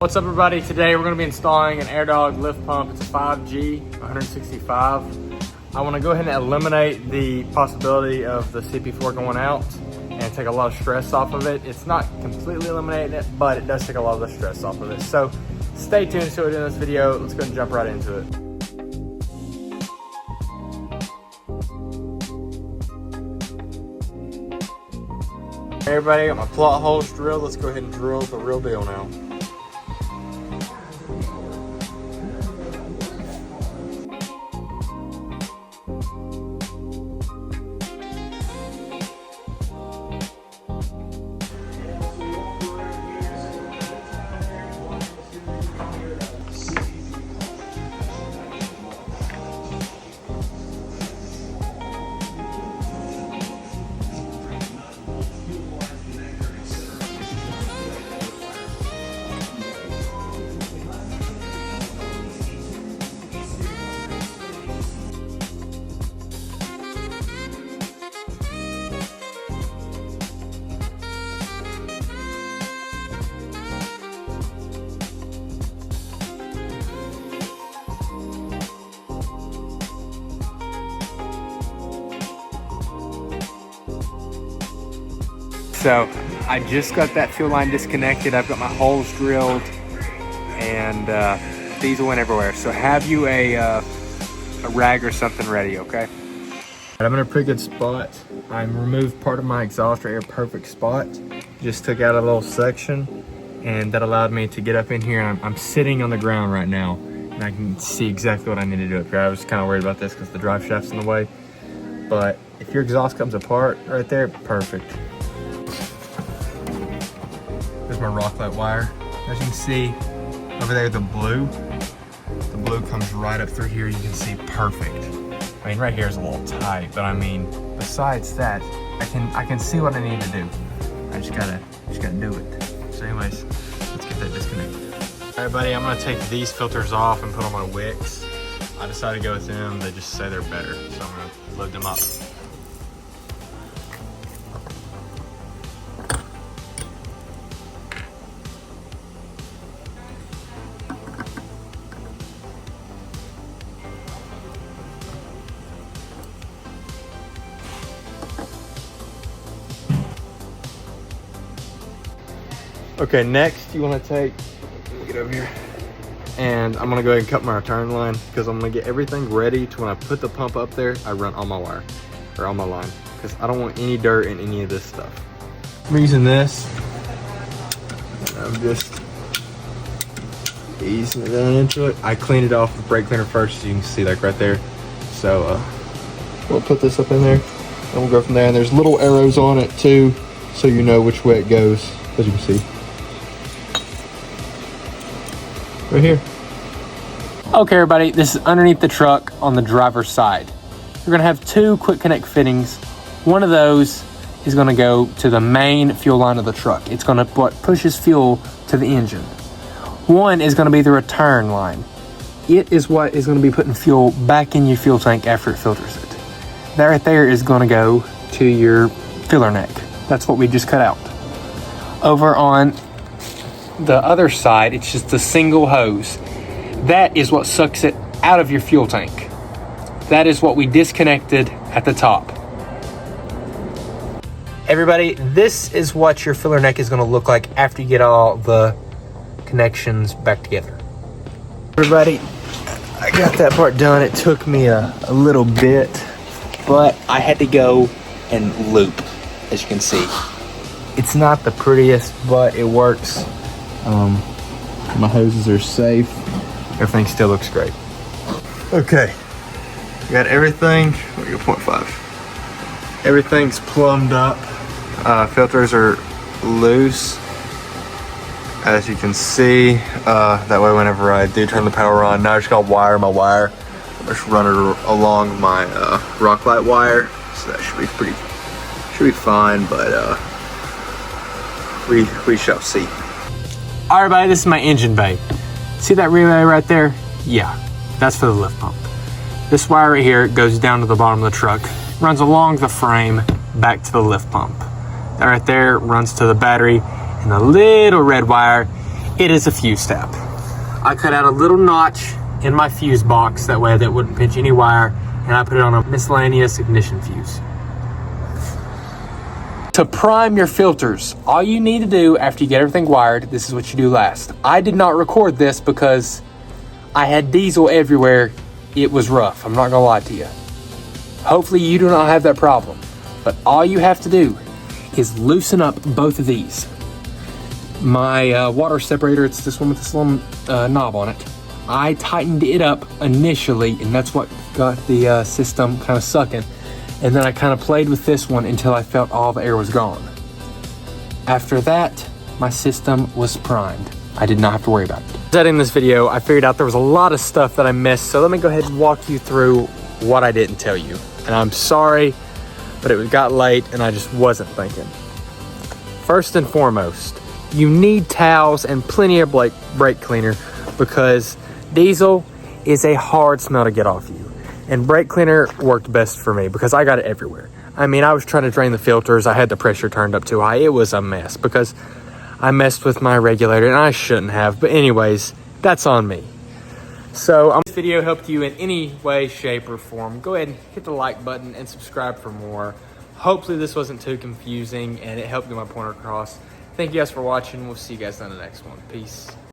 What's up everybody? Today we're going to be installing an AirDog lift pump. It's a 5G 165. I want to go ahead and eliminate the possibility of the CP4 going out and take a lot of stress off of it. It's not completely eliminating it, but it does take a lot of the stress off of it. So stay tuned to see what we do in this video. Let's go ahead and jump right into it. Hey everybody, got my plot holes drilled. Let's go ahead and drill the real deal now. So I just got that fuel line disconnected. I've got my holes drilled and these went everywhere. So have you a rag or something ready, okay? I'm in a pretty good spot. I removed part of my exhaust right here, perfect spot. Just took out a little section and that allowed me to get up in here. And I'm sitting on the ground right now and I can see exactly what I need to do up here. I was kind of worried about this because the drive shaft's in the way. But if your exhaust comes apart right there, perfect. There's my rock light wire. As you can see over there, the blue comes right up through here. You can see perfect. I mean, right here is a little tight, but I mean, besides that, I can see what I need to do. I just gotta do it. So anyways, let's get that disconnected. All right, buddy, I'm gonna take these filters off and put them on wicks. I decided to go with them. They just say they're better, so I'm gonna load them up. Okay, next you want to take, let me get over here, and I'm gonna go ahead and cut my return line because I'm gonna get everything ready to when I put the pump up there, I run all my wire, or all my line, because I don't want any dirt in any of this stuff. I'm using this, I'm just easing it down into it. I cleaned it off with brake cleaner first, so you can see like right there. So we'll put this up in there, and we'll go from there. And there's little arrows on it too, so you know which way it goes, as you can see. Right here. Okay everybody, this is underneath the truck on the driver's side. You're gonna have two quick connect fittings. One of those is gonna go to the main fuel line of the truck. It's gonna what pushes fuel to the engine. One is gonna be the return line. It is what is gonna be putting fuel back in your fuel tank after it filters it. That right there is gonna go to your filler neck. That's what we just cut out. Over on the other side, it's just a single hose. That is what sucks it out of your fuel tank. That is what we disconnected at the top. Everybody, this is what your filler neck is going to look like after you get all the connections back together. Everybody, I got that part done. It took me a little bit, but I had to go and loop, as you can see. It's not the prettiest, but it works. My hoses are safe. Everything still looks great. Okay, got everything. Let me go 0.5. Everything's plumbed up. Filters are loose, as you can see. That way, whenever I do turn the power on, now I just gotta wire my wire. I just run it along my rock light wire, so that should be fine. But we shall see. All right, everybody, this is my engine bay. See that relay right there? Yeah, that's for the lift pump. This wire right here goes down to the bottom of the truck, runs along the frame back to the lift pump. That right there runs to the battery, and the little red wire It is a fuse tab. I cut out a little notch in my fuse box, that way that wouldn't pinch any wire, and I put it on a miscellaneous ignition fuse. To prime your filters, all you need to do after you get everything wired, this is what you do last. I did not record this because I had diesel everywhere. It was rough, I'm not gonna lie to you. Hopefully you do not have that problem, but all you have to do is loosen up both of these. My water separator, it's this one with this little knob on it. I tightened it up initially, and that's what got the system kind of sucking. And then I kind of played with this one until I felt all the air was gone. After that, my system was primed. I did not have to worry about it. Setting this video, I figured out there was a lot of stuff that I missed, so let me go ahead and walk you through what I didn't tell you. And I'm sorry, but it got late and I just wasn't thinking. First and foremost, you need towels and plenty of brake cleaner, because diesel is a hard smell to get off you. And brake cleaner worked best for me because I got it everywhere. I mean, I was trying to drain the filters. I had the pressure turned up too high. It was a mess because I messed with my regulator and I shouldn't have. But anyways, that's on me. So if this video helped you in any way, shape, or form, go ahead and hit the like button and subscribe for more. Hopefully this wasn't too confusing and it helped get my point across. Thank you guys for watching. We'll see you guys on the next one. Peace.